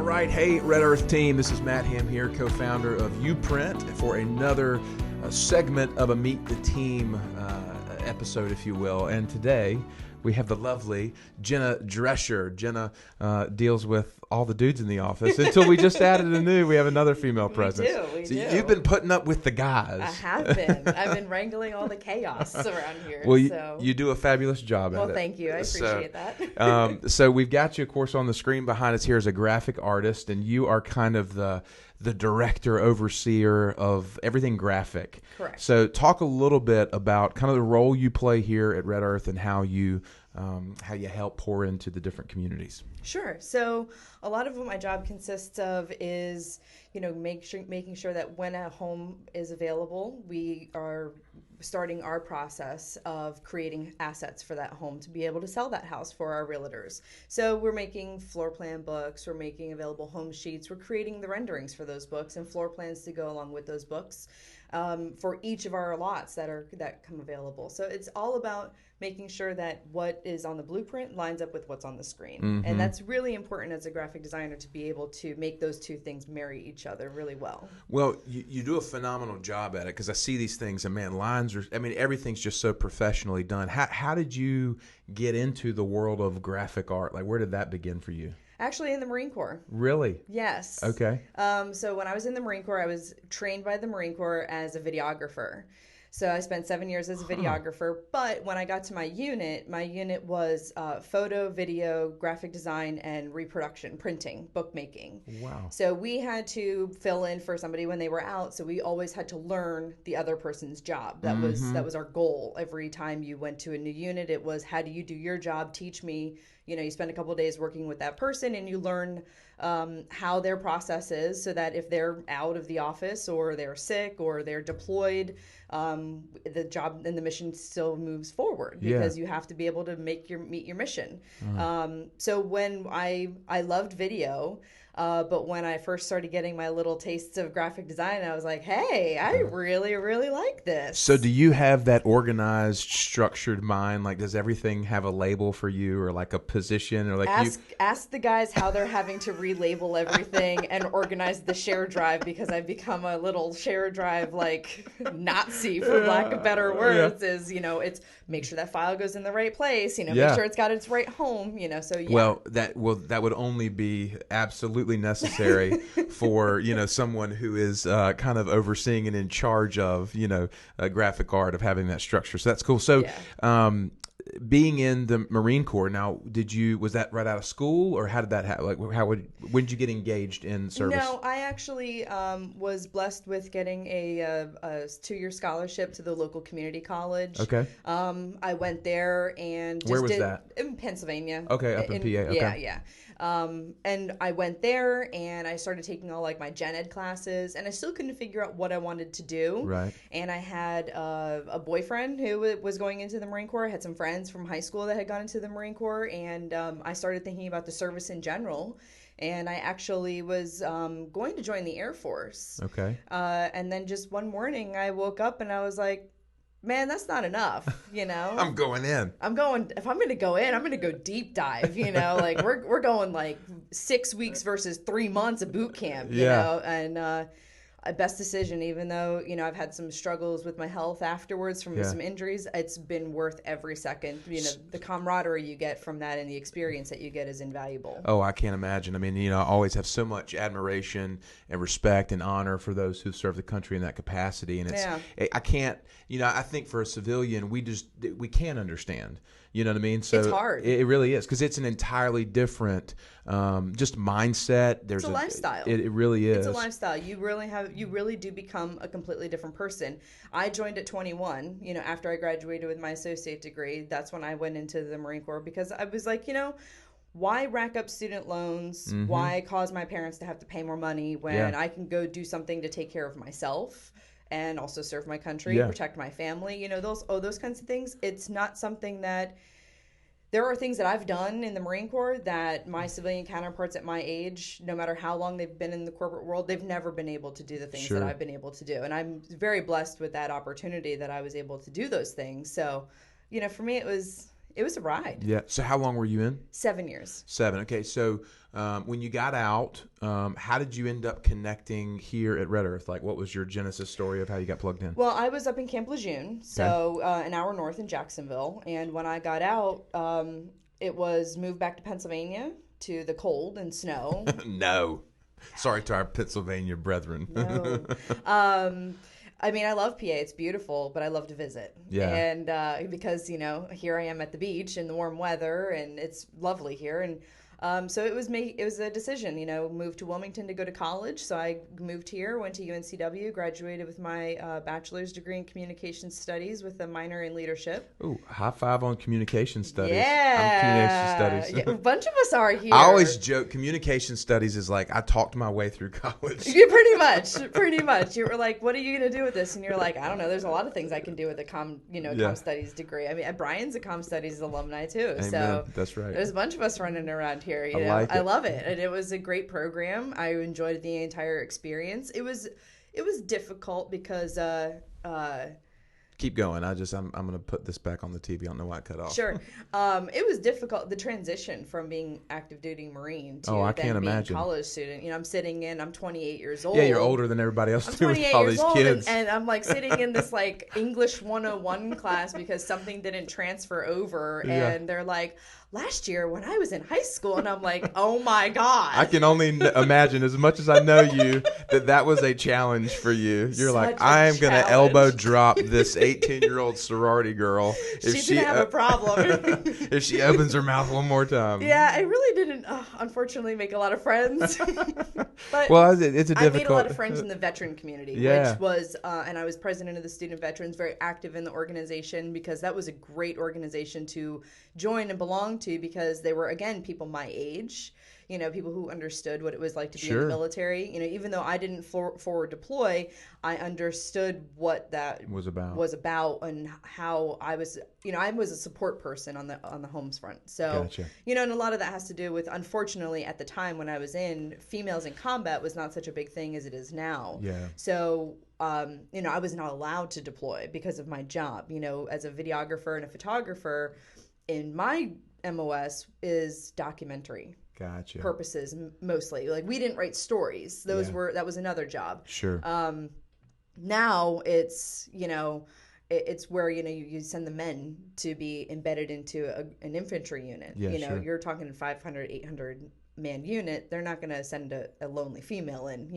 right, hey Red Earth team, this is Matt Ham here, co-founder of Uprint, for another segment of a Meet the Team episode, if you will. And today we have the lovely Jenna DRESCHER. Jenna deals with all the dudes in the office until we just added a new. We have another female presence. We do. You've been putting up with the guys. I have been. I've been wrangling all the chaos around here. Well, so. you do a fabulous job at it. Well, thank you. I appreciate that. So we've got you, of course, on the screen behind us here as a graphic artist, and you are kind of the director, overseer of everything graphic. Correct. So talk a little bit about kind of the role you play here at Red Earth and how you help pour into the different communities. Sure. So a lot of what my job consists of is, making sure that when a home is available, we are starting our process of creating assets for that home to be able to sell that house for our realtors. So we're making floor plan books, we're making available home sheets, we're creating the renderings for those books and floor plans to go along with those books for each of our lots that come available. So it's all about making sure that what is on the blueprint lines up with what's on the screen. Mm-hmm. And that's really important as a graphic designer to be able to make those two things marry each other really well. Well, you do a phenomenal job at it, because I see these things and, man, everything's just so professionally done. How did you get into the world of graphic art? Like, where did that begin for you? Actually, in the Marine Corps. Really? Yes. Okay. So when I was in the Marine Corps, I was trained by the Marine Corps as a videographer. So I spent 7 years as a videographer, but when I got to my unit was photo, video, graphic design, and reproduction, printing, bookmaking. Wow. So we had to fill in for somebody when they were out, so we always had to learn the other person's job. That was our goal. Every time you went to a new unit, it was, how do you do your job? Teach me. You spend a couple of days working with that person and you learn how their process is, so that if they're out of the office or they're sick or they're deployed, the job and the mission still moves forward, because you have to be able to meet your mission. So when I loved video, but when I first started getting my little tastes of graphic design, I was like, hey, I really, really like this. So do you have that organized, structured mind? Like, does everything have a label for you, or like a position, or like ask the guys how they're having to relabel everything and organize the share drive, because I've become a little share drive like Nazi, for lack of better words. Is it's make sure that file goes in the right place. Make sure it's got its right home. So yeah. Well, that would only be absolutely necessary for someone who is kind of overseeing and in charge of graphic art, of having that structure. So that's cool. So being in the Marine Corps, now was that right out of school, or how did that happen? Like, when did you get engaged in service? No, I actually was blessed with getting a 2-year scholarship to the local community college. Okay. I went there and where was that? In Pennsylvania. Okay, up in PA. Okay. Yeah. And I went there and I started taking all like my gen ed classes, and I still couldn't figure out what I wanted to do. Right. And I had a boyfriend who was going into the Marine Corps. I had some friends from high school that had gone into the Marine Corps, and I started thinking about the service in general. And I actually was going to join the Air Force. Okay. And then just one morning I woke up and I was like, man, that's not enough, I'm going in. If I'm going to go in, I'm going to go deep dive, like we're going like 6 weeks versus 3 months of boot camp, you know, and best decision, even though, I've had some struggles with my health afterwards from some injuries. It's been worth every second. The camaraderie you get from that and the experience that you get is invaluable. Oh, I can't imagine. I mean, I always have so much admiration and respect and honor for those who've served the country in that capacity. And I can't, I think for a civilian, we can't understand. You know what I mean? So it's hard. It really is, because it's an entirely different just mindset. It's a lifestyle. It really is. It's a lifestyle. You really do become a completely different person. I joined at 21, after I graduated with my associate degree. That's when I went into the Marine Corps, because I was like, why rack up student loans? Mm-hmm. Why cause my parents to have to pay more money when I can go do something to take care of myself and also serve my country, protect my family, those kinds of things. It's not something that there are things that I've done in the Marine Corps that my civilian counterparts at my age, no matter how long they've been in the corporate world, they've never been able to do the things that I've been able to do. And I'm very blessed with that opportunity that I was able to do those things. So, for me, it was It was a ride. Yeah. So how long were you in? 7 years. 7. Okay. So when you got out, how did you end up connecting here at Red Earth? Like, what was your genesis story of how you got plugged in? Well, I was up in Camp Lejeune, so an hour north in Jacksonville. And when I got out, it was moved back to Pennsylvania to the cold and snow. No. Sorry to our Pennsylvania brethren. No. I mean, I love PA. It's beautiful, but I love to visit. Yeah. And because, here I am at the beach in the warm weather, and it's lovely here. And so it was a decision, moved to Wilmington to go to college. So I moved here, went to UNCW, graduated with my bachelor's degree in communication studies with a minor in leadership. Ooh, high five on communication studies. Yeah. I'm communication studies. Yeah, a bunch of us are here. I always joke communication studies is like I talked my way through college. Yeah, pretty much. You were like, what are you going to do with this? And you're like, I don't know. There's a lot of things I can do with a comm studies degree. I mean, Brian's a comm studies alumni too. Amen. So that's right. There's a bunch of us running around here. I love it, and it was a great program. I enjoyed the entire experience. It was difficult because keep going. I'm going to put this back on the TV. I don't know why I cut off. Sure. It was difficult, the transition from being active duty Marine to I then can't being imagine. a college student. I'm 28 years old. Yeah, you're older than everybody else I'm too with 28 all years these old, kids. and I'm like sitting in this like English 101 class because something didn't transfer over, and they're like, last year when I was in high school, and I'm like, oh my God. I can only imagine, as much as I know you, that was a challenge for you. You're like, I am going to elbow drop this 18-year-old sorority girl. She's going to have a problem. If she opens her mouth one more time. Yeah, I really didn't, unfortunately, make a lot of friends. But well, it's a difficult... I made a lot of friends in the veteran community, which was, and I was president of the Student Veterans, very active in the organization, because that was a great organization to join and belong to, because they were, again, people my age, people who understood what it was like to be in the military. Even though I didn't forward deploy, I understood what that was about and how I was, I was a support person on the homes front. So, gotcha. And a lot of that has to do with, unfortunately, at the time when I was in, females in combat was not such a big thing as it is now. Yeah. So, I was not allowed to deploy because of my job, as a videographer and a photographer. In my MOS is documentary purposes mostly. Like, we didn't write stories. That was another job. Sure. Now it's, it's where, you send the men to be embedded into an infantry unit. Yeah, you're talking 500, 800 man unit. They're not going to send a lonely female in,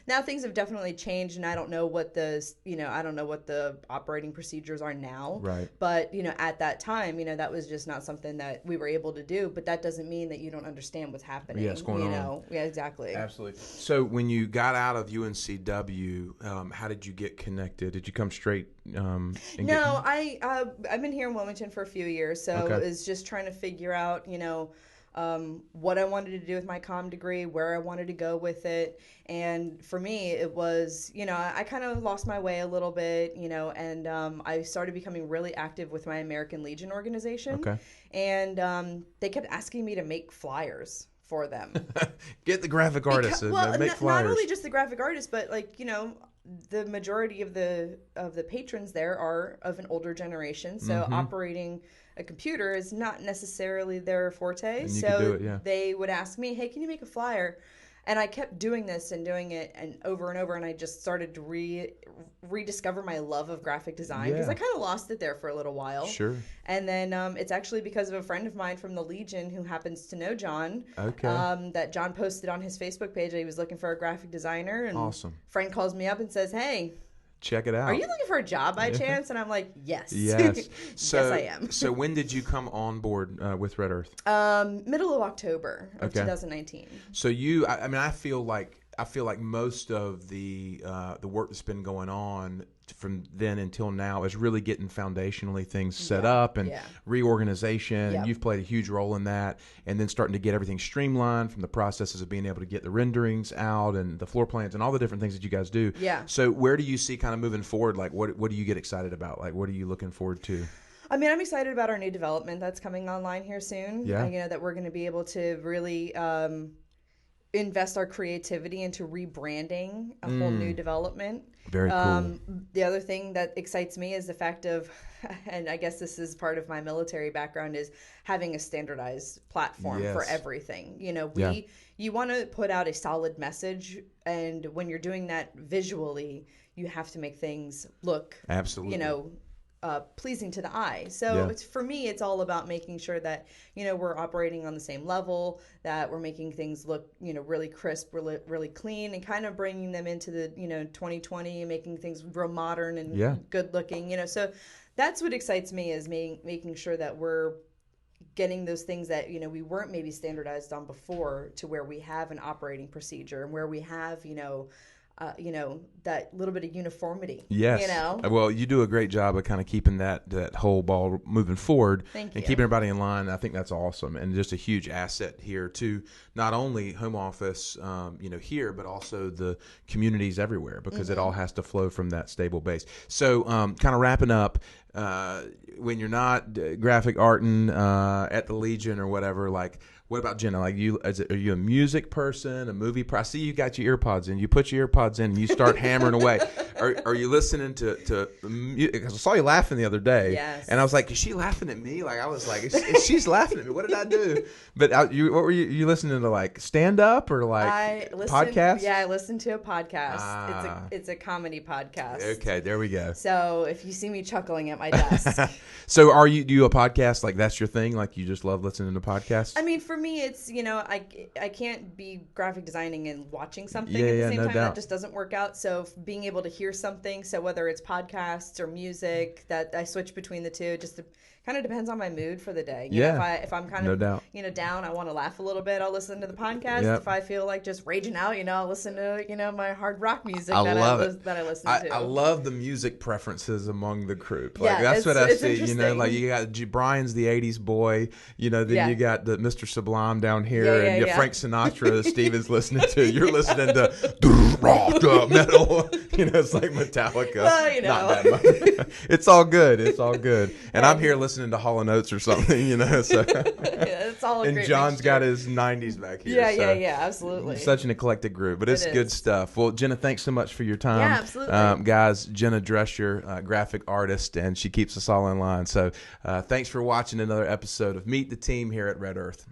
Now things have definitely changed, and I don't know what the operating procedures are now. Right. But, at that time, that was just not something that we were able to do, but that doesn't mean that you don't understand what's happening. Yeah, what's going on. Yeah, exactly. Absolutely. So when you got out of UNCW, how did you get connected? Did you come straight? No, I've been here in Wilmington for a few years, so it was just trying to figure out, what I wanted to do with my comm degree, where I wanted to go with it. And for me, it was, I kind of lost my way a little bit, and I started becoming really active with my American Legion organization. Okay. And they kept asking me to make flyers for them. Get the graphic artist and make flyers. Not only just the graphic artist, but the majority of the patrons there are of an older generation, so operating a computer is not necessarily their forte. And so they would ask me, "Hey, can you make a flyer?" And I kept doing this and doing it and over, and I just started to rediscover my love of graphic design, because I kind of lost it there for a little while. Sure. And then it's actually because of a friend of mine from the Legion who happens to know John. Okay. That John posted on his Facebook page that he was looking for a graphic designer. And awesome. Friend calls me up and says, "Hey, check it out. Are you looking for a job by chance?" And I'm like, yes. Yes. So, yes, I am. So when did you come on board with Red Earth? Middle of October of 2019. So I feel like most of the work that's been going on from then until now is really getting foundationally things set up and reorganization. And you've played a huge role in that, and then starting to get everything streamlined from the processes of being able to get the renderings out and the floor plans and all the different things that you guys do. Yeah. So where do you see kind of moving forward? Like what do you get excited about? Like what are you looking forward to? I mean, I'm excited about our new development that's coming online here soon. Yeah. That we're going to be able to really invest our creativity into rebranding a whole new development. Very cool. The other thing that excites me is the fact of, and I guess this is part of my military background, is having a standardized platform for everything. You know, you want to put out a solid message, and when you're doing that visually, you have to make things look, absolutely, you know, pleasing to the eye. So it's, for me, it's all about making sure that, you know, we're operating on the same level, that we're making things look, you know, really crisp, really clean, and kind of bringing them into the, you know, 2020, making things real modern and good looking, you know. So that's what excites me, is making sure that we're getting those things that, you know, we weren't maybe standardized on before, to where we have an operating procedure, and where we have, you know, that little bit of uniformity. Yes. You know? Well, you do a great job of kind of keeping that whole ball moving forward. Thank you. And keeping everybody in line. I think that's awesome, and just a huge asset here to not only home office, you know, here, but also the communities everywhere, because it all has to flow from that stable base. So, kind of wrapping up, when you're not graphic arting at the Legion or whatever, like, what about Jenna? Like, are you a music person, a movie person? I see you got your earpods in. You put your earpods in and you start hammering away. Are you listening to because I saw you laughing the other day. Yes. And I was like, is she laughing at me? Like, I was like, she's laughing at me. What did I do? But what were you listening to, like stand-up or like podcasts? Yeah, I listened to a podcast. It's a comedy podcast. Okay, there we go. So if you see me chuckling at my desk. So do you a podcast, like that's your thing? Like, you just love listening to podcasts? I mean, for me, it's, you know, I can't be graphic designing and watching something at the same no time. doubt. That just doesn't work out. So being able to hear something, so whether it's podcasts or music, that I switch between the two, just kind of depends on my mood for the day. You know, if I'm kind of you know, down, I want to laugh a little bit, I'll listen to the podcast. If I feel like just raging out, you know, I'll listen to, you know, my hard rock music that I listen to. I love the music preferences among the group. Like, that's what I see. You know, like, you got Brian's the 80s boy, you know, then you got the Mr. Sublime down here, and Frank Sinatra Steven's listening to. You're listening to rock metal. You know, it's like Metallica. Well, you know. Not that much. It's all good. It's all good. And I'm here listening to Hall & Oates or something, you know. So. It's all a and great John's mixture. got his 90s back here. Yeah, absolutely. Such an eclectic group, but it's good stuff. Well, Jenna, thanks so much for your time. Yeah, absolutely. Guys, Jenna Drescher, graphic artist, and she keeps us all in line. So thanks for watching another episode of Meet the Team here at Red Earth.